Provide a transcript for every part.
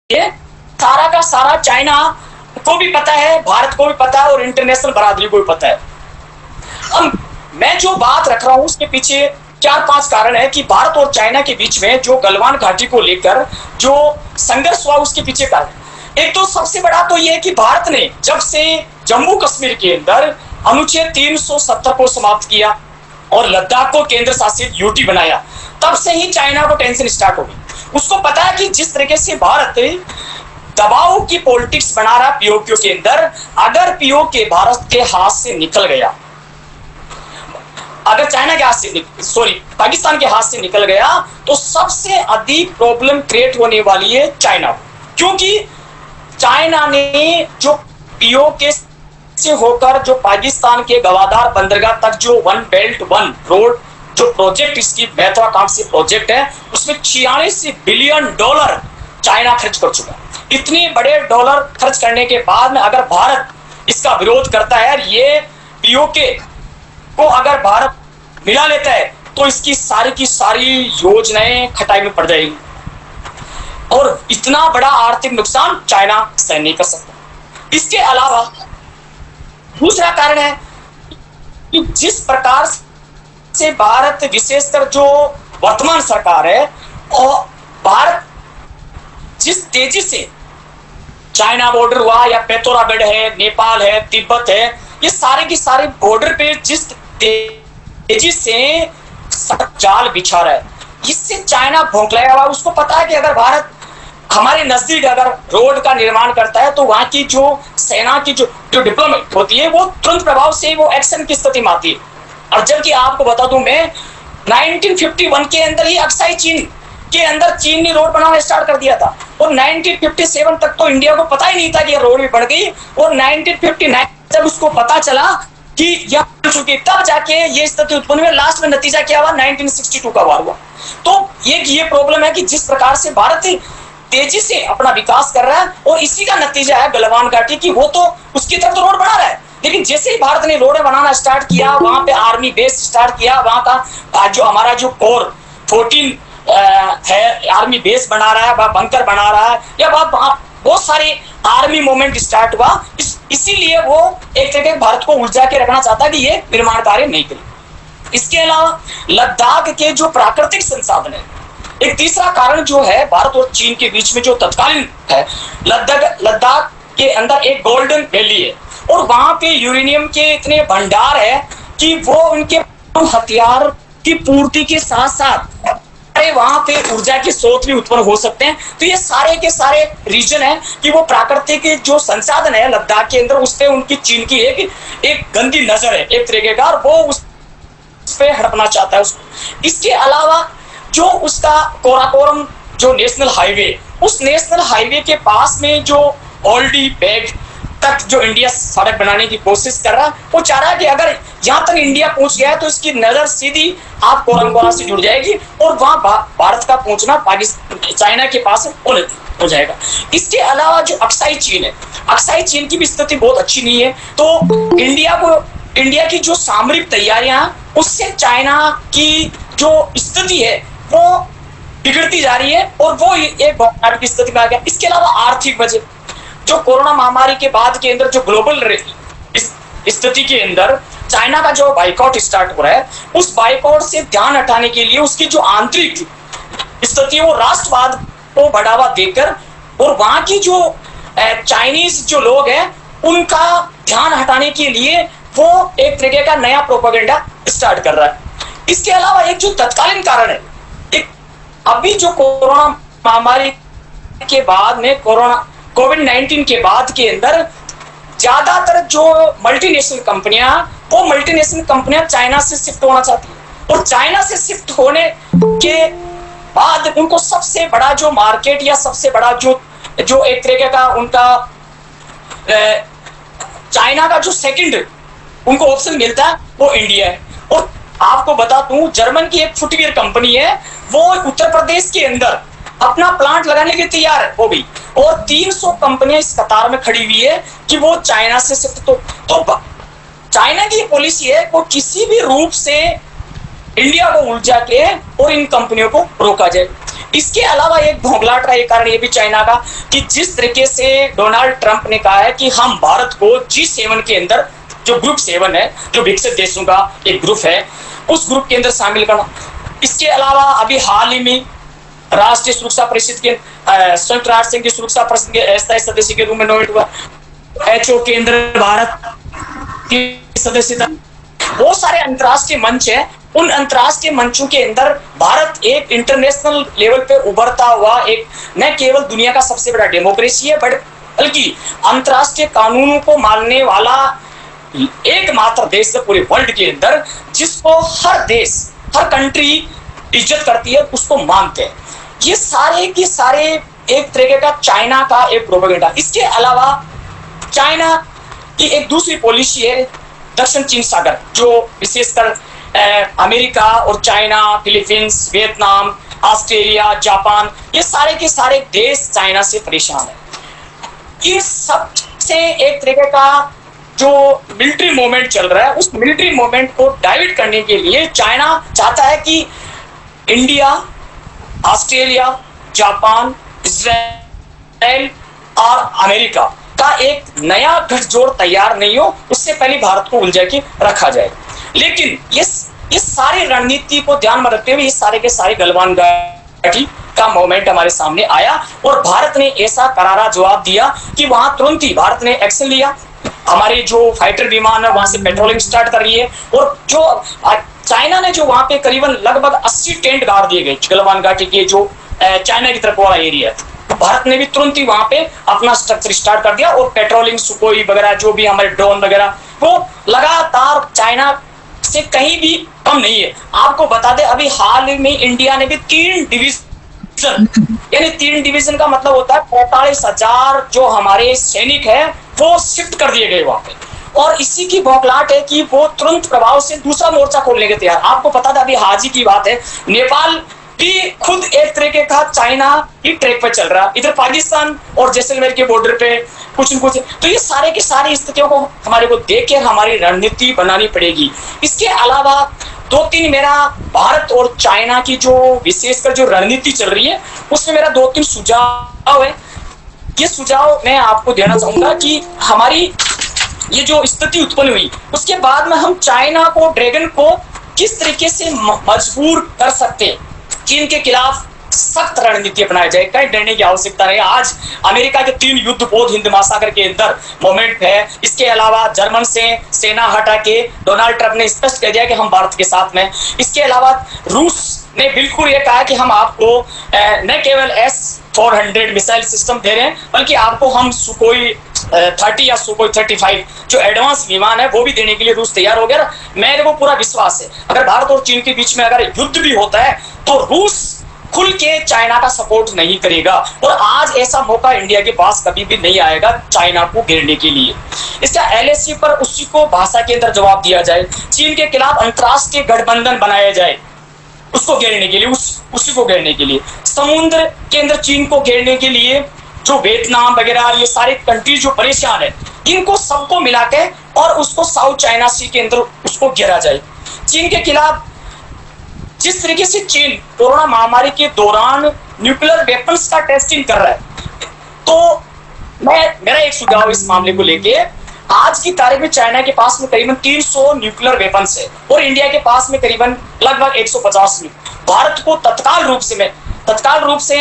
ये सारा का सारा चाइना को भी पता है, भारत को भी पता है और इंटरनेशनल बरादरी को भी पता है। अब मैं जो बात रख रहा हूं उसके पीछे 4-5 कारण है कि भारत और चाइना के बीच में जो गलवान घाटी को लेकर जो संघर्ष हुआ उसके पीछे कारण। एक तो सबसे बड़ा तो यह है कि भारत ने जब से जम्मू कश्मीर के अंदर अनुच्छेद 370 को समाप्त किया और लद्दाख को केंद्र शासित यूटी बनाया, तब से ही चाइना को टेंशन स्टार्ट हो गई। उसको पता है कि जिस तरीके से भारत दबाव की पॉलिटिक्स बना रहा पीओके के अंदर, अगर पीओके भारत के हाथ से निकल गया, अगर चाइना के हाथ से पाकिस्तान के हाथ से निकल गया, तो सबसे अधिक प्रॉब्लम क्रिएट होने वाली है चाइना, क्योंकि चाइना ने जो पीओके से होकर जो पाकिस्तान के गवादार बंदरगाह तक जो वन बेल्ट वन रोड जो प्रोजेक्ट, इसकी महत्वाकांक्षी प्रोजेक्ट है, उसमें 46 बिलियन डॉलर चाइना खर्च कर चुका है। इतने बड़े डॉलर खर्च करने के बाद में अगर भारत इसका विरोध करता है, ये पीओके को अगर भारत मिला लेता है, तो इसकी सारी की सारी योजनाएं खटाई में पड़ जाएगी और इतना बड़ा आर्थिक नुकसान चाइना सहन नहीं कर सकता। इसके अलावा दूसरा कारण है कि जिस प्रकार से भारत, विशेषकर जो वर्तमान सरकार है, और भारत जिस तेजी से चाइना बॉर्डर हुआ या पिथौरागढ़ है, नेपाल है, तिब्बत है, ये सारे की सारे बॉर्डर पे जिस तेजी से जाल बिछा रहा है, इससे चाइना भौंकलाया हुआ। उसको पता है कि अगर भारत हमारे नजदीक अगर रोड का निर्माण करता है, तो वहां की जो सेना की जो डिप्लोमेट होती है, वो तुरंत प्रभाव से वो एक्शन की स्थिति में आती है। और जबकि आपको बता दूं मैं, 1951 के अंदर ही अक्साई चीन के अंदर चीन ने रोड बनाना स्टार्ट कर दिया था और 1957 तक तो इंडिया को पता ही नहीं था कि ये रोड भी बढ़ गई, और 1959 जब उसको पता चला कि यह बन चुकी, तब जाके ये स्थिति उत्पन्न हुई। लास्ट में नतीजा क्या हुआ? 1962 का वार हुआ। तो ये प्रॉब्लम है कि जिस प्रकार से भारत तेजी से अपना विकास कर रहा है, और इसी का नतीजा है गलवान घाटी की, वो तो उसकी तरफ तो रोड बना रहा है, लेकिन जैसे ही भारत ने रोड बनाना स्टार्ट किया, वहां पे आर्मी बेस स्टार्ट किया, वहां का जो हमारा जो कोर 14 है आर्मी बेस बना रहा है, बंकर बना रहा है, या बहुत सारे आर्मी मूवमेंट स्टार्ट हुआ। इसीलिए वो एक तरह भारत को उलझा के रखना चाहता है कि ये निर्माण कार्य नहीं करे। इसके अलावा लद्दाख के जो प्राकृतिक संसाधन है, एक तीसरा कारण जो है भारत और चीन के बीच में जो तत्कालीन है, लद्दाख के अंदर एक गोल्डन वैली है और वहां पे यूरेनियम के इतने भंडार है कि वो उनके हथियार की पूर्ति के साथ साथ वहां पे ऊर्जा के स्रोत भी उत्पन्न हो सकते हैं। तो ये सारे के सारे रीजन है कि वो प्राकृतिक जो संसाधन है लद्दाख के अंदर, उस पे उनकी चीन की एक गंदी नजर है एक तरीके का, और वो उस पे हड़पना चाहता है उसको। इसके अलावा जो उसका कोराकोरम जो नेशनल हाईवे, उस नेशनल हाईवे के पास में जो ओल्डी बैग तक जो इंडिया सड़क बनाने की कोशिश कर रहा है, वो चाह रहा है कि अगर यहाँ तक इंडिया पहुंच गया है तो इसकी नजर सीधी आप कोरंगोरा से जुड़ जाएगी और वहां भारत का पहुंचना पाकिस्तान चाइना के पास हो जाएगा। इसके अलावा जो अक्साई चीन है, अक्साई चीन की भी स्थिति बहुत अच्छी नहीं है। तो इंडिया की जो सामरिक तैयारियां, उससे चाइना की जो स्थिति है वो बिगड़ती जा रही है और वो एक बहुत की स्थिति में आ गया। इसके अलावा आर्थिक वजह, जो कोरोना महामारी के बाद के अंदर जो ग्लोबल स्थिति के अंदर चाइना का जो बाइकआउट स्टार्ट हो रहा है, उस बाइकआउट से ध्यान हटाने के लिए उसकी जो आंतरिक स्थिति है, वो राष्ट्रवाद को बढ़ावा देकर और वहां की जो चाइनीज जो लोग हैं उनका ध्यान हटाने के लिए वो एक तरीके का नया प्रोपेगेंडा स्टार्ट कर रहा है। इसके अलावा एक जो तत्कालीन कारण है, एक अभी जो कोरोना महामारी के बाद में कोविड-19 के बाद के अंदर ज्यादातर जो मल्टीनेशनल कंपनियां, वो मल्टीनेशनल कंपनियां चाइना से शिफ्ट होना चाहती है और चाइना से शिफ्ट होने के बाद उनको सबसे बड़ा जो मार्केट या सबसे बड़ा जो एक तरीके का उनका चाइना का जो सेकंड उनको ऑप्शन मिलता है वो इंडिया है। और आपको बता दूं, जर्मन की एक फुटवियर कंपनी है, वो उत्तर प्रदेश के अंदर अपना प्लांट लगाने के लिए तैयार है वो भी, और 300 कंपनियां इस कतार में खड़ी हुई है कि वो चाइना से शिफ्ट। तो चाइना की पॉलिसी है वो किसी भी रूप से इंडिया को उलझा के और इन कंपनियों को रोका जाए। इसके अलावा एक भोंगलाट का एक कारण ये भी चाइना का कि जिस तरीके से डोनाल्ड ट्रंप ने कहा है कि हम भारत को G7 के अंदर, जो ग्रुप 7 है, जो विकसित देशों का एक ग्रुप है, उस ग्रुप के अंदर शामिल करना। इसके अलावा अभी हाल ही में राष्ट्रीय सुरक्षा परिषद के संयुक्त राष्ट्र संघ की सुरक्षा परिषद के अस्थायी सदस्य के रूप में नोमिनेट हुआ। एचओ के अंदर भारत की सदस्यता। बहुत सारे अंतर्राष्ट्रीय मंच है, उन अंतर्राष्ट्रीय मंचों के अंदर भारत एक इंटरनेशनल लेवल पे उभरता हुआ एक न केवल दुनिया का सबसे बड़ा डेमोक्रेसी है, बल्कि अंतर्राष्ट्रीय कानूनों को मानने वाला एकमात्र देश है पूरे वर्ल्ड के अंदर, जिसको हर देश, हर कंट्री इज्जत करती है, उसको मानते हैं। ये सारे के सारे एक तरीके का चाइना का एक प्रोपेगेंडा। इसके अलावा चाइना की एक दूसरी पॉलिसी है दक्षिण चीन सागर, जो विशेषकर अमेरिका और China, Philippines, Vietnam, Australia, Japan, ये सारे के सारे देश चाइना से परेशान है। इन सब से एक तरीके का जो मिलिट्री मूवमेंट चल रहा है, उस मिलिट्री मूवमेंट को डाइवर्ट करने के लिए चाइना चाहता है कि इंडिया, ऑस्ट्रेलिया, जापान, इजराइल और अमेरिका का एक नया गठजोड़ तैयार नहीं हो, उससे पहले भारत को उलझा के रखा जाए। लेकिन इस सारी रणनीति को ध्यान में रखते हुए ये सारे के सारे गलवान घाटी का मोमेंट हमारे सामने आया और भारत ने ऐसा करारा जवाब दिया कि वहां तुरंत ही भारत ने एक्शन लिया। हमारे जो फाइटर विमान है वहां से पेट्रोलिंग स्टार्ट कर रही है और जो चाइना ने जो वहां पे करीबन लगभग 80 टेंट गाड़ दिए गए गलवान घाटी के जो चाइना की तरफ वाला एरिया, भारत ने भी तुरंत ही वहां पे अपना स्ट्रक्चर स्टार्ट कर दिया और पेट्रोलिंग, सुकोई वगैरह, जो भी हमारे ड्रोन वगैरह, वो लगातार चाइना से कहीं भी कम नहीं है। आपको बता दें अभी हाल में इंडिया ने भी 3 डिवीजन, यानी 3 डिवीजन का मतलब होता है 45,000 जो हमारे सैनिक है वो शिफ्ट कर दिए गए वहां पे, और इसी की बौखलाहट है कि वो तुरंत प्रभाव से दूसरा मोर्चा खोलने के तैयार। आपको पता था अभी हाल ही की बात है, नेपाल भी खुद एक तरीके का चाइना की ट्रैक पर चल रहा है, इधर पाकिस्तान और जैसलमेर के बॉर्डर पे कुछ न कुछ। तो ये सारे की सारी स्थितियों को हमारे को देख के हमारी रणनीति बनानी पड़ेगी। इसके अलावा 2-3 मेरा भारत और चाइना की जो विशेषकर जो रणनीति चल रही है उसमें मेरा 2-3 सुझाव है। ये सुझाव मैं आपको देना चाहूंगा कि हमारी ये जो स्थिति उत्पन्न हुई उसके बाद में हम चाइना को, ड्रैगन को किस तरीके से मजबूर कर सकते, चीन के खिलाफ सख्त रणनीति अपनाया जाए, कहीं डरने की आवश्यकता नहीं। आज अमेरिका के 3 युद्धपोत हिंद महासागर के अंदर मोमेंट है। इसके अलावा जर्मन से सेना हटा के डोनाल्ड ट्रंप ने स्पष्ट कह दिया कि हम भारत के साथ में। इसके अलावा रूस ने बिल्कुल ये कहा कि हम आपको न केवल S-400 मिसाइल सिस्टम दे रहे हैं, बल्कि आपको हम सुकोई 30 या सुकोई 35 जो एडवांस विमान है वो भी देने के लिए रूस तैयार हो गया। मेरे को पूरा विश्वास है अगर भारत और चीन के बीच में अगर युद्ध भी होता है तो रूस खुल के चाइना का सपोर्ट नहीं करेगा, और आज ऐसा मौका इंडिया के पास कभी भी नहीं आएगा चाइना को घेरने के लिए। इसका LAC पर उसी को भाषा के अंदर जवाब दिया जाए, चीन के खिलाफ अंतरराष्ट्रीय गठबंधन बनाया जाए उसको घेरने के लिए, उसी को घेरने के लिए, समुद्र के अंदर चीन को घेरने के लिए जो वियतनाम वगैरह ये सारे कंट्रीज जो परेशान है इनको सबको मिला के और उसको साउथ चाइना सी के अंदर उसको घेरा जाए। चीन के खिलाफ जिस तरीके से चीन कोरोना महामारी के दौरान न्यूक्लियर वेपन्स का टेस्टिंग कर रहा है, तो मेरा एक सुझाव इस मामले को लेके, आज की तारीख में चाइना के पास में करीबन 300 न्यूक्लियर वेपन्स है और इंडिया के पास में करीबन लगभग 150। भारत को तत्काल रूप से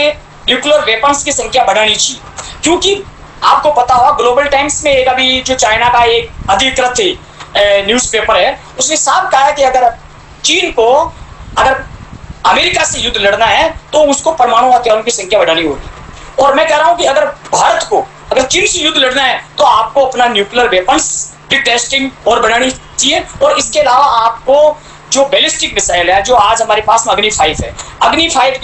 न्यूक्लियर वेपन्स की संख्या बढ़ानी चाहिए, क्योंकि आपको पता होगा ग्लोबल टाइम्स में एक अभी जो चाइना का एक अधिकृत न्यूज़पेपर है उसने साफ कहा है कि अगर चीन को अगर अमेरिका से युद्ध लड़ना है तो उसको परमाणु हथियारों की संख्या बढ़ानी होगी, और मैं कह रहा हूं कि अगर भारत को अगर चीन से युद्ध लड़ना है तो आपको अपना न्यूक्लियर वेपन्स की टेस्टिंग और बढ़ानी चाहिए। और इसके अलावा आपको जो बैलिस्टिक मिसाइल है जो आज हमारे पास में अग्नि 5 है, अग्नि 5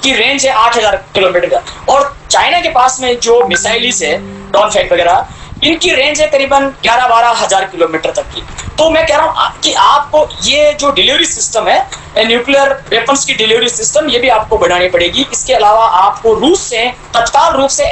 की रेंज है 8000 किलोमीटर का, और चाइना के पास में जो मिसाइल्स है डॉन फाइट वगैरह इनकी रेंज है करीबन 11-12 हजार किलोमीटर तक की। तो मैं कह रहा हूं कि आपको ये जो डिलीवरी सिस्टम है न्यूक्लियर वेपन्स की डिलीवरी सिस्टम ये भी आपको बढ़ानी पड़ेगी। इसके अलावा आपको रूस से तत्काल रूप से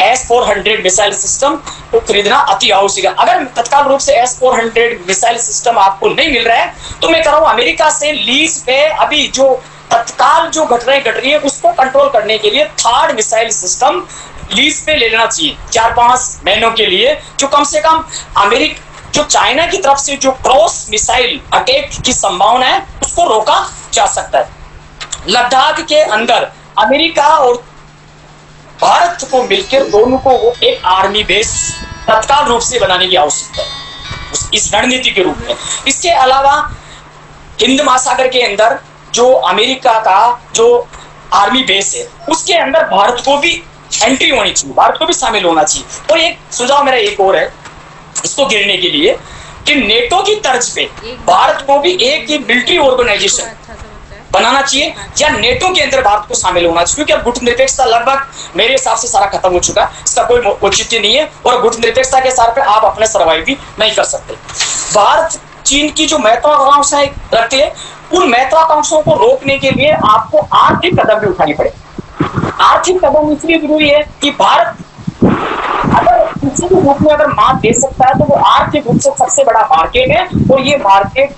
S-400 मिसाइल सिस्टम को खरीदना अति आवश्यक है। अगर तत्काल रूप से S-400 मिसाइल सिस्टम आपको नहीं मिल रहा है तो मैं कह रहा हूं अमेरिका से लीज पे अभी जो तत्काल जो घटनाएं घट रही है उसको कंट्रोल करने के लिए थर्ड मिसाइल सिस्टम लीज पे ले लेना चाहिए 4-5 महीनों के लिए, जो कम से कम अमेरिका जो चाइना की तरफ से जो क्रॉस मिसाइल अटैक की संभावना है उसको रोका जा सकता है। लद्दाख के अंदर अमेरिका और भारत को मिलकर दोनों को एक आर्मी बेस तत्काल रूप से बनाने की आवश्यकता है इस रणनीति के रूप में। इसके अलावा हिंद महासागर के अंदर जो अमेरिका का जो आर्मी बेस है उसके अंदर भारत को भी एंट्री होनी चाहिए, भारत को भी शामिल होना चाहिए। और एक सुझाव मेरा एक और है इसको गिरने के लिए कि नेटो की तर्ज पे भारत को भी एक मिलिट्री ऑर्गेनाइजेशन बनाना चाहिए या नेटो के अंदर भारत को शामिल होना चाहिए, क्योंकि अब गुटनिरपेक्षता लगभग मेरे हिसाब से सारा खत्म हो चुका है, इसका कोई औचित्य नहीं है और गुटनिरपेक्षता के साथ पे आप अपने सर्वाइव भी नहीं कर सकते। भारत चीन की जो महत्वाकांक्षाएं रखते हैं उन महत्वाकांक्षाओं को रोकने के लिए आपको आर्थिक कदम भी उठानी पड़े। आर्थिक कदम इसलिए जरूरी है कि भारत अगर किसी भी रूप में अगर मात दे सकता है तो वो आर्थिक रूप से सबसे बड़ा मार्केट है और ये मार्केट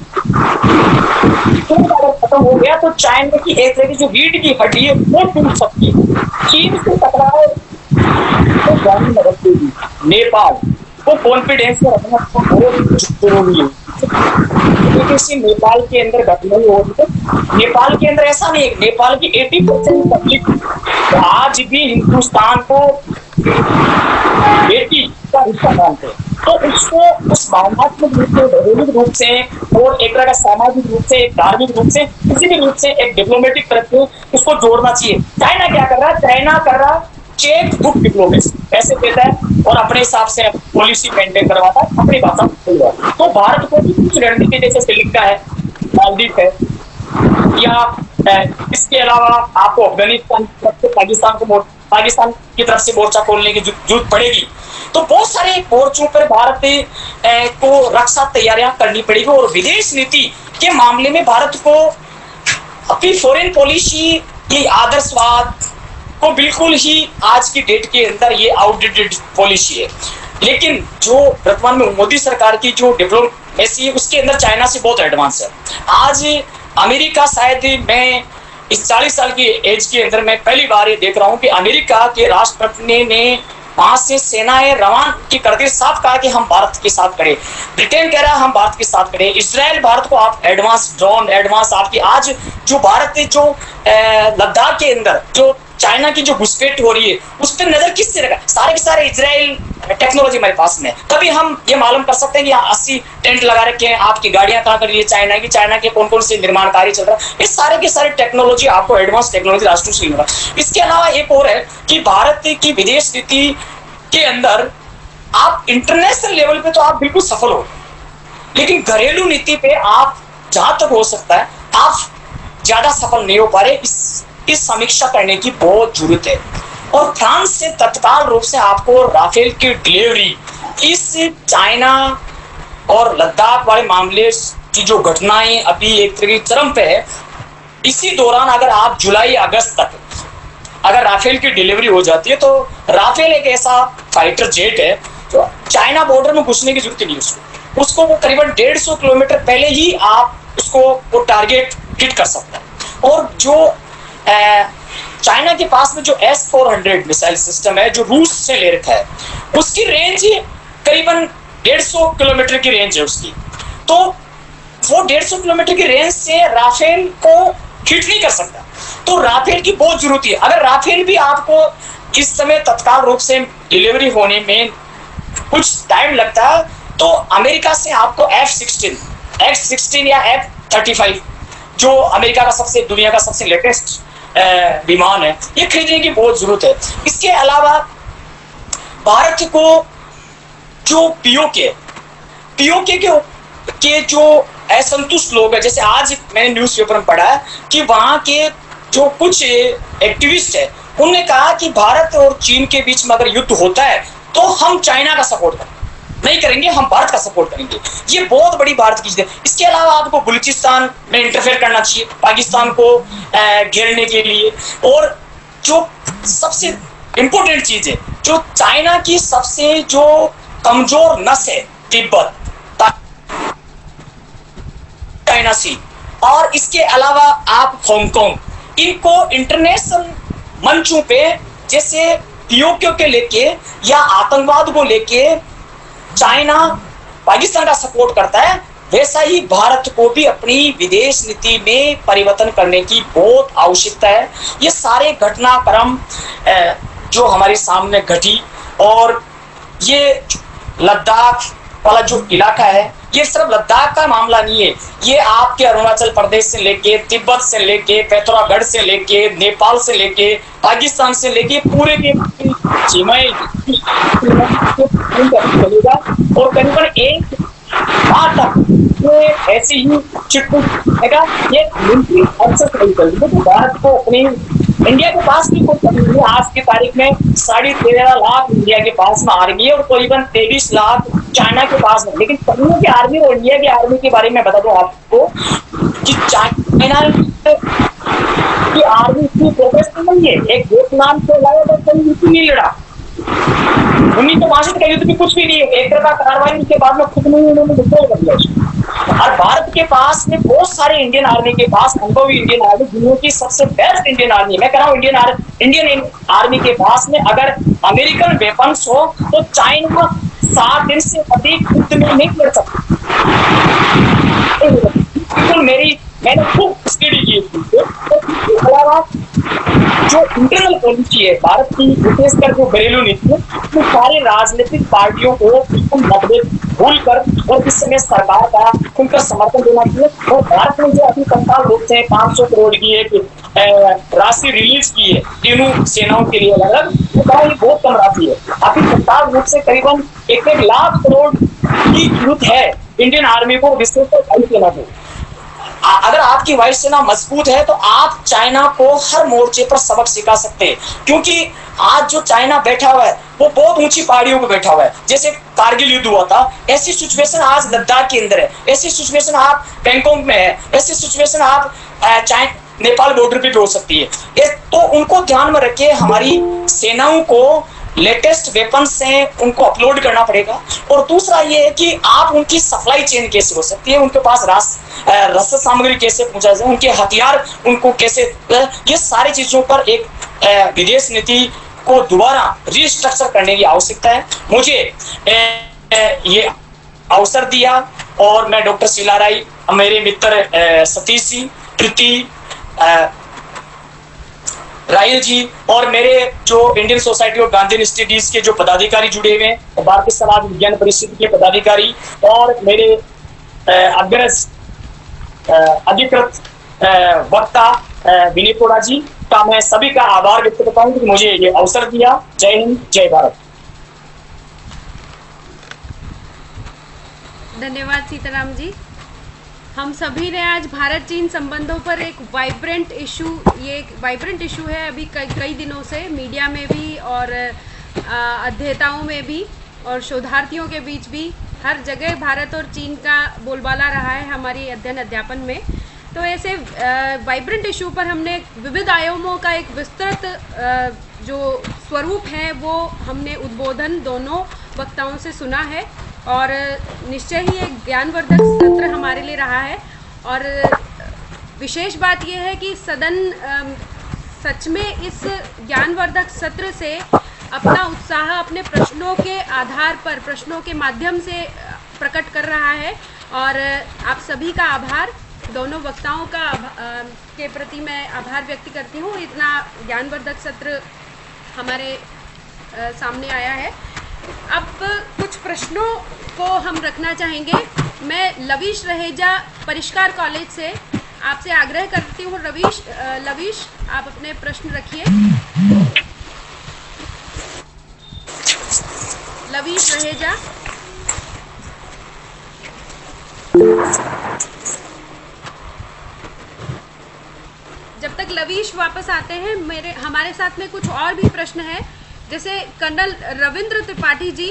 अगर खत्म हो गया तो चाइना की एक तरह की जो रीढ़ की हड्डी है वो टूट सकती है। चीन से टकराए तो जानी मदद देगी। नेपाल वो कॉन्फिडेंस में रखना बहुत जरूरी है। नेपाल के अंदर घटना हो रही है, नेपाल के अंदर ऐसा नहीं है, नेपाल की 80% पब्लिक आज भी हिंदुस्तान को बेटी का हिस्सा मानते हैं, तो उसको उस भावनात्मक रूप से, भौगोलिक रूप से और एक तरह का सामाजिक रूप से, धार्मिक रूप से, किसी भी रूप से एक डिप्लोमेटिक तरफ से उसको जोड़ना चाहिए। चाइना क्या कर रहा है? चाइना कर रहा है चेक बुक डिप्लोमेसी, पैसे देता है और अपने हिसाब से पॉलिसी मेंटेन करवाता है, अपनी भाषा बोलता है। तो भारत को भी कुछ रणनीति जैसे श्रीलंका है, मालदीव है या इसके अलावा आपको अफगानिस्तान की तरफ से पाकिस्तान की तरफ से मोर्चा खोलने की जरूरत पड़ेगी। तो बहुत सारे मोर्चों पर भारत को रक्षा तैयारियां करनी पड़ेगी और विदेश नीति के मामले में भारत को अपनी फॉरेन पॉलिसी की आदर्शवाद को बिल्कुल ही आज की डेट के अंदर ये आउटडेटेड पॉलिसी है। लेकिन जो वर्तमान में मोदी सरकार की जो डिप्लोमेसी है उसके अंदर चाइना से बहुत एडवांस है। आज अमेरिका शायद मैं इस 40 साल की एज के अंदर मैं पहली बार ये देख रहा हूं कि अमेरिका के राष्ट्रपति ने वहां से सेनाएं रवाना की करते साफ कहा कि हम भारत के साथ खड़े। ब्रिटेन कह रहा है हम भारत के साथ खड़े। इजराइल भारत को आप एडवांस ड्रोन एडवांस आपकी आज जो भारत जो लद्दाख के अंदर जो चाइना की जो घुसपैठ हो रही है उस पर नजर किससे रखा? सारे के सारे इजराइल टेक्नोलॉजी हमारे पास में। कभी हम ये मालूम कर सकते हैं कि यहाँ 80 टेंट लगा रखे हैं, आपकी गाड़ियां कहाँ कर रही है चाइना की, चाइना के कौन कौन से निर्माण कार्य चल रहा है, ये सारे के सारे टेक्नोलॉजी आपको एडवांस टेक्नोलॉजी राष्ट्रों से मिल। इसके अलावा एक और है कि भारत की विदेश नीति के अंदर आप इंटरनेशनल लेवल पे तो आप बिल्कुल सफल हो, लेकिन घरेलू नीति पे आप जहां तक हो सकता है आप ज्यादा सफल नहीं हो पा रहे। इस समीक्षा करने की बहुत जरूरत है और फ्रांस से तत्काल रूप से आपको राफेल की डिलीवरी इस चाइना और लद्दाख वाले मामले की जो घटनाएं अभी एक तरह की चरम पे है, इसी दौरान अगर आप जुलाई अगस्त तक अगर राफेल की डिलीवरी हो जाती है तो राफेल एक ऐसा फाइटर जेट है जो चाइना बॉर्डर में घुसने की जरूरत नहीं है। उसको वो करीबन 150 किलोमीटर पहले ही आप उसको वो टारगेट हिट कर सकता है। और जो चाइना के पास में जो S-400 मिसाइल सिस्टम है जो रूस से ले रखा है उसकी रेंज करीबन 150 किलोमीटर की रेंज है उसकी। तो वो 150 किलोमीटर की रेंज से राफेल को हिट नहीं कर सकता। तो राफेल की बहुत जरूरत है। अगर राफेल भी आपको इस समय तत्काल रूप से डिलीवरी होने में कुछ टाइम लगता है तो अमेरिका से आपको F-16 या F-35 जो अमेरिका का सबसे दुनिया का सबसे लेटेस्ट विमान है ये खरीदने की बहुत जरूरत है। इसके अलावा भारत को जो पीओके के जो असंतुष्ट लोग हैं, जैसे आज मैंने न्यूज़पेपर में पढ़ा है कि वहां के जो कुछ एक्टिविस्ट है उन्होंने कहा कि भारत और चीन के बीच में अगर युद्ध होता है तो हम चाइना का सपोर्ट नहीं करेंगे, हम भारत का सपोर्ट करेंगे। ये बहुत बड़ी भारत की चीज है। इसके अलावा आपको बलूचिस्तान में इंटरफेयर करना चाहिए पाकिस्तान को घेरने के लिए। और जो सबसे इंपॉर्टेंट चीज है जो चाइना की सबसे जो कमजोर नस है तिब्बत चाइना सी, और इसके अलावा आप हांगकांग, इनको इंटरनेशनल मंचों पे जैसे पीओके के लेके या आतंकवाद को लेके चाइना पाकिस्तान का सपोर्ट करता है, वैसा ही भारत को भी अपनी विदेश नीति में परिवर्तन करने की बहुत आवश्यकता है। ये सारे घटनाक्रम जो हमारे सामने घटी, और ये लद्दाख वाला जो इलाका है, ये सिर्फ लद्दाख का मामला नहीं है, ये आपके अरुणाचल प्रदेश से लेके, तिब्बत से लेके, पिथौरागढ़ से लेके, नेपाल से लेके, पाकिस्तान से लेके पूरे के सीमाएं चलेगा। और करीबन एक माह तक ये ऐसे ही चिटपुट रहेगा। ये मिलिट्री एक्सरसाइज करेगी। तो भारत को अपनी इंडिया के पास भी कोई कमी नहीं है। आज की तारीख में 13.5 लाख इंडिया के पास में आर्मी है और करीबन 23 लाख चाइना के पास में। लेकिन चाइना की आर्मी और इंडिया की आर्मी के बारे में बता दूं आपको कि चाइना की आर्मी इतनी प्रोफेशनल नहीं है। एक वियतनाम से लड़ा तो कोई युद्ध नहीं लड़ा, 1962 का युद्ध भी कुछ भी नहीं है। एक तरफा कार्रवाई के बाद में खुद नहीं उन्होंने विद्रोह कर लिया। और भारत के पास में बहुत सारे इंडियन आर्मी के पास अनुभवी इंडियन आर्मी, दुनिया की सबसे बेस्ट इंडियन आर्मी, मैं कह रहा हूँ इंडियन आर्मी के पास में अगर अमेरिकन वेपन्स हो तो चाइना 7 दिन से अधिक युद्ध में नहीं लड़ सकता। बिल्कुल मैंने खूब स्टडी की थी। इसके अलावा जो इंटरनल पॉलिसी है भारत की, विशेषकर जो घरेलू नीति है, तो सारे राजनीतिक पार्टियों को बिल्कुल मतभेद भूल कर और इस समय सरकार का उनका समर्थन देना चाहिए। और भारत ने जो अभी तत्काल रूप से 500 करोड़ की एक राशि रिलीज की है तीनों सेनाओं के लिए अलग, वो कहा ये बहुत कम राशि है। अभी तत्काल रूप से करीबन 1 लाख करोड़ की जरूरत है इंडियन आर्मी को, विशेषकर वायुसेना को। अगर आपकी वायुसेना मजबूत है तो आप चाइना को हर मोर्चे पर सबक सिखा सकते हैं। क्योंकि आज जो चाइना बैठा हुआ है वो बहुत ऊंची पहाड़ियों पर बैठा हुआ है। जैसे कारगिल युद्ध हुआ था, ऐसी सिचुएशन आज लद्दाख के अंदर है, ऐसी सिचुएशन आप बैंकॉक में है, ऐसी सिचुएशन आप नेपाल बॉर्डर पे भी हो सकती है। तो उनको ध्यान में रखे हमारी सेनाओं को लेटेस्ट वेपन से उनको अपलोड करना पड़ेगा। और दूसरा ये है कि आप उनकी सप्लाई चेन कैसे हो सकती है, उनके पास रसद सामग्री कैसे पहुंचा जाए, उनके हथियार उनको कैसे, ये सारी चीजों पर एक विदेश नीति को दोबारा रिस्ट्रक्चर करने की आवश्यकता है। मुझे ये अवसर दिया और मैं डॉक्टर शीला राय, मेरे मित्र सतीश जी, कृति रायल जी और मेरे जो Indian society of Gandhi studies के जो पदाधिकारी जुड़े हुए हैं, भारतीय समाज विज्ञान परिषद के पदाधिकारी और मेरे अग्रज अधिकृत वक्ता विनय कोड़ा जी का मैं सभी का आभार व्यक्त करता हूं कि मुझे ये अवसर दिया। जय हिंद, जय भारत। धन्यवाद सीताराम जी। हम सभी ने आज भारत चीन संबंधों पर एक वाइब्रेंट इशू है अभी कई दिनों से मीडिया में भी और अध्येताओं में भी और शोधार्थियों के बीच भी हर जगह भारत और चीन का बोलबाला रहा है हमारी अध्ययन अध्यापन में। तो ऐसे वाइब्रेंट इशू पर हमने विविध आयामों का एक विस्तृत जो स्वरूप है वो हमने उद्बोधन दोनों वक्ताओं से सुना है और निश्चय ही एक ज्ञानवर्धक सत्र हमारे लिए रहा है। और विशेष बात यह है कि सदन सच में इस ज्ञानवर्धक सत्र से अपना उत्साह अपने प्रश्नों के आधार पर, प्रश्नों के माध्यम से प्रकट कर रहा है। और आप सभी का आभार, दोनों वक्ताओं का के प्रति मैं आभार व्यक्त करती हूँ। इतना ज्ञानवर्धक सत्र हमारे सामने आया है। अब कुछ प्रश्नों को हम रखना चाहेंगे। मैं लवीश रहेजा परिष्कार कॉलेज से आपसे आग्रह करती हूँ। लवीश आप अपने प्रश्न रखिए। लवीश रहेजा। जब तक लवीश वापस आते हैं, हमारे साथ में कुछ और भी प्रश्न हैं, जैसे कर्नल रविंद्र त्रिपाठी जी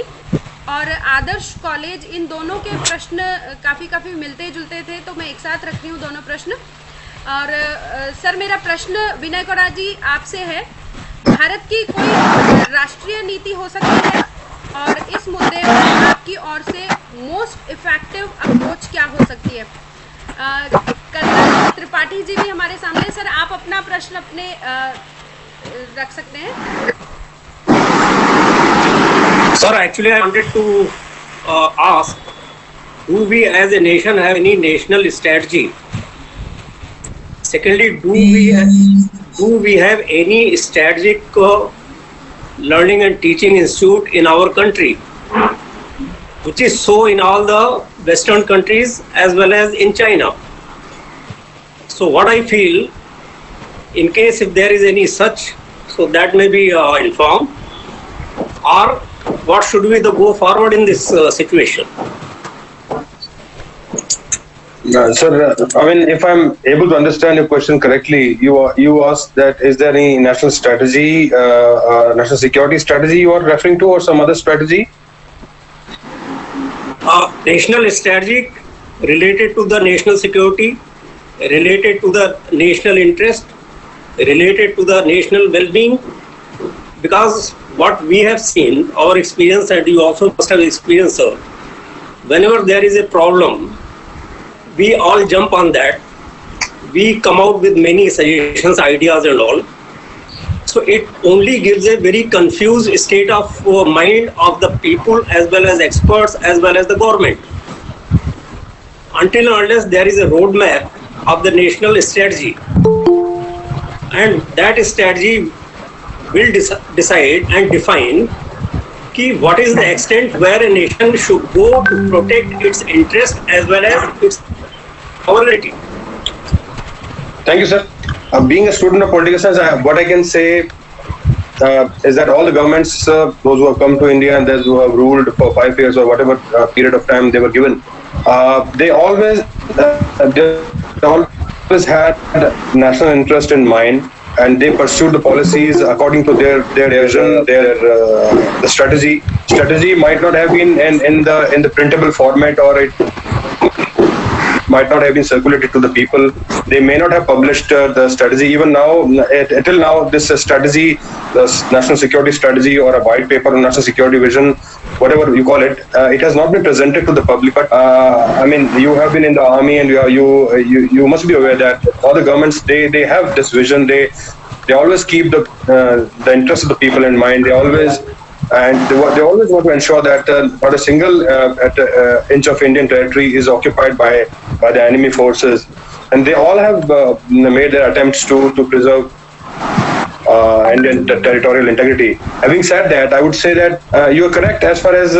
और आदर्श कॉलेज, इन दोनों के प्रश्न काफ़ी मिलते जुलते थे, तो मैं एक साथ रख रही हूँ दोनों प्रश्न। और सर, मेरा प्रश्न विनय कोड़ा जी आपसे है। भारत की कोई राष्ट्रीय नीति हो सकती है और इस मुद्दे पर आपकी ओर से मोस्ट इफेक्टिव अप्रोच क्या हो सकती है? कन्नड़ त्रिपाठी जी भी हमारे सामने। सर, आप अपना प्रश्न अपने रख सकते हैं। Sir, actually, I wanted to ask, do we as a nation have any national strategy? Secondly, do we have any strategic learning and teaching institute in our country, which is so in all the Western countries as well as in China? So what I feel, in case if there is any such, so that may be informed, or what should be the go forward in this situation? Sir, I mean, if I'm able to understand your question correctly, you asked that is there any national strategy, national security strategy you are referring to, or some other strategy? National strategy related to the national security, related to the national interest, related to the national well-being, because what we have seen, our experience, and you also must have experienced, sir, whenever there is a problem, we all jump on that. We come out with many suggestions, ideas and all. So it only gives a very confused state of mind of the people as well as experts as well as the government. Until and unless there is a roadmap of the national strategy, and that strategy will decide and define what is the extent where a nation should go to protect its interest as well as its sovereignty. Thank you, sir. Being a student of political science, what I can say is that all the governments, those who have come to India and those who have ruled for 5 years or whatever period of time they were given, they always had national interest in mind, and they pursued the policies according to their vision, the strategy. Strategy might not have been in the printable format, or it might not have been circulated to the people. They may not have published the strategy. Even now, till now, this strategy, the national security strategy, or a white paper on national security vision, whatever you call it, it has not been presented to the public. But I mean, you have been in the army, and you must be aware that all the governments, they have this vision. They always keep the interest of the people in mind. They always want to ensure that not a single inch of Indian territory is occupied by the enemy forces, and they all have made their attempts to preserve Indian territorial integrity. Having said that, I would say that you are correct as far as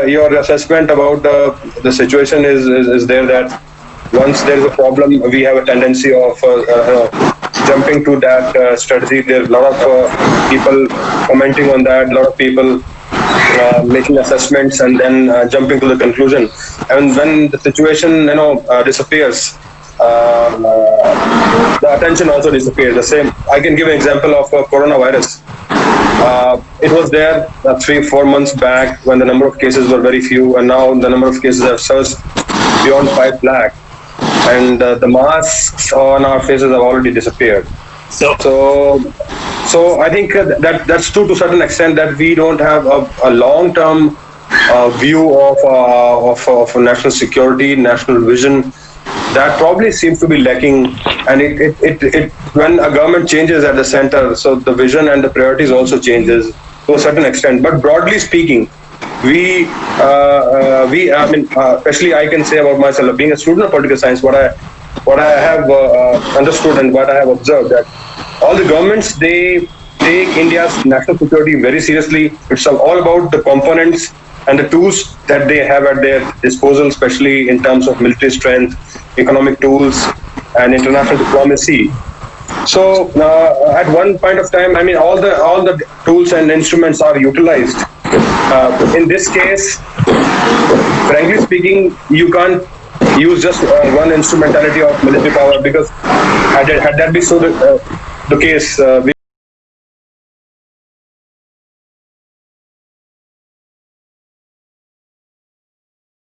your assessment about the situation is there, that once there is a problem, we have a tendency of jumping to that strategy. There are a lot of people commenting on that, a lot of people making assessments and then jumping to the conclusion. And when the situation disappears, the attention also disappears. The same, I can give an example of coronavirus. It was there 3-4 months back when the number of cases were very few, and now the number of cases have surged beyond 5 lakh, and the masks on our faces have already disappeared. So I think that's true to a certain extent, that we don't have a long-term view of national security, national vision. That probably seems to be lacking, and it when a government changes at the center, so the vision and the priorities also changes to a certain extent. But broadly speaking, we I mean, especially I can say about myself, being a student of political science, what I have understood and what I have observed, that all the governments, they take India's national security very seriously. It's all about the components and the tools that they have at their disposal, especially in terms of military strength, economic tools, and international diplomacy. So at one point of time, I mean, all the tools and instruments are utilized. In this case, frankly speaking, you can't use just one instrumentality of military power, because had that been so the case, we